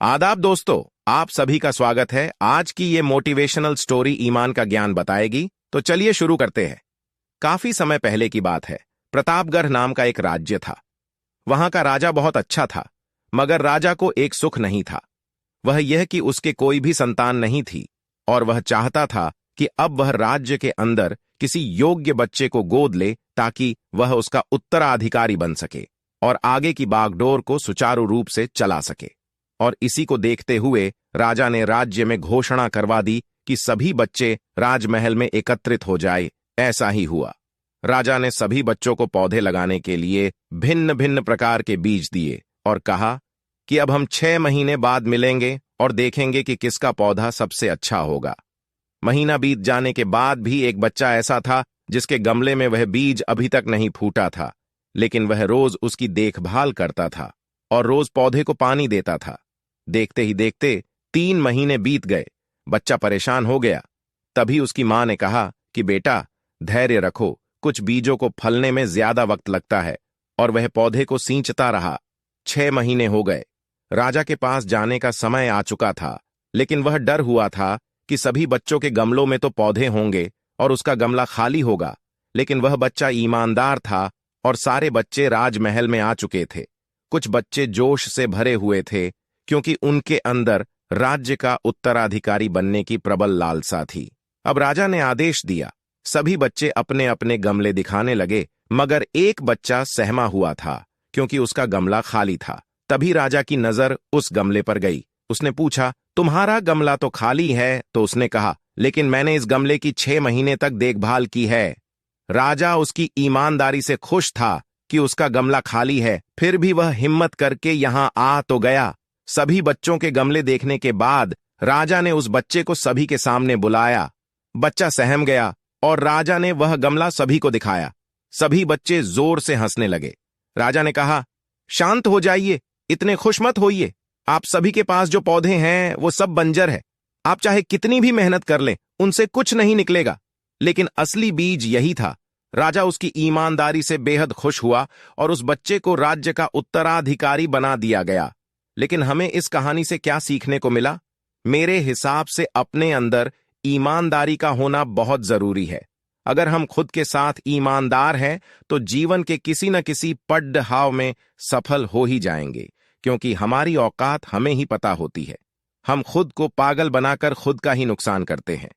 आदाब दोस्तों, आप सभी का स्वागत है। आज की ये मोटिवेशनल स्टोरी ईमान का ज्ञान बताएगी, तो चलिए शुरू करते हैं। काफी समय पहले की बात है। प्रतापगढ़ नाम का एक राज्य था। वहां का राजा बहुत अच्छा था, मगर राजा को एक सुख नहीं था। वह यह कि उसके कोई भी संतान नहीं थी और वह चाहता था कि अब वह राज्य के अंदर किसी योग्य बच्चे को गोद ले ताकि वह उसका उत्तराधिकारी बन सके और आगे की बागडोर को सुचारू रूप से चला सके। और इसी को देखते हुए राजा ने राज्य में घोषणा करवा दी कि सभी बच्चे राजमहल में एकत्रित हो जाए। ऐसा ही हुआ। राजा ने सभी बच्चों को पौधे लगाने के लिए भिन्न भिन्न प्रकार के बीज दिए और कहा कि अब हम 6 महीने बाद मिलेंगे और देखेंगे कि किसका पौधा सबसे अच्छा होगा। महीना बीत जाने के बाद भी एक बच्चा ऐसा था जिसके गमले में वह बीज अभी तक नहीं फूटा था, लेकिन वह रोज उसकी देखभाल करता था और रोज पौधे को पानी देता था। देखते ही देखते 3 महीने बीत गए। बच्चा परेशान हो गया। तभी उसकी मां ने कहा कि बेटा, धैर्य रखो, कुछ बीजों को फलने में ज्यादा वक्त लगता है। और वह पौधे को सींचता रहा। 6 महीने हो गए। राजा के पास जाने का समय आ चुका था, लेकिन वह डर हुआ था कि सभी बच्चों के गमलों में तो पौधे होंगे और उसका गमला खाली होगा। लेकिन वह बच्चा ईमानदार था और सारे बच्चे राजमहल में आ चुके थे। कुछ बच्चे जोश से भरे हुए थे क्योंकि उनके अंदर राज्य का उत्तराधिकारी बनने की प्रबल लालसा थी। अब राजा ने आदेश दिया। सभी बच्चे अपने अपने गमले दिखाने लगे, मगर एक बच्चा सहमा हुआ था क्योंकि उसका गमला खाली था। तभी राजा की नजर उस गमले पर गई। उसने पूछा, तुम्हारा गमला तो खाली है? तो उसने कहा, लेकिन मैंने इस गमले की 6 महीने तक देखभाल की है। राजा उसकी ईमानदारी से खुश था कि उसका गमला खाली है, फिर भी वह हिम्मत करके यहां आ तो गया। सभी बच्चों के गमले देखने के बाद राजा ने उस बच्चे को सभी के सामने बुलाया। बच्चा सहम गया और राजा ने वह गमला सभी को दिखाया। सभी बच्चे जोर से हंसने लगे। राजा ने कहा, शांत हो जाइए, इतने खुश मत होइए। आप सभी के पास जो पौधे हैं वो सब बंजर है। आप चाहे कितनी भी मेहनत कर लें, उनसे कुछ नहीं निकलेगा। लेकिन असली बीज यही था। राजा उसकी ईमानदारी से बेहद खुश हुआ और उस बच्चे को राज्य का उत्तराधिकारी बना दिया गया। लेकिन हमें इस कहानी से क्या सीखने को मिला? मेरे हिसाब से अपने अंदर ईमानदारी का होना बहुत जरूरी है। अगर हम खुद के साथ ईमानदार हैं तो जीवन के किसी न किसी पड़ाव में सफल हो ही जाएंगे, क्योंकि हमारी औकात हमें ही पता होती है। हम खुद को पागल बनाकर खुद का ही नुकसान करते हैं।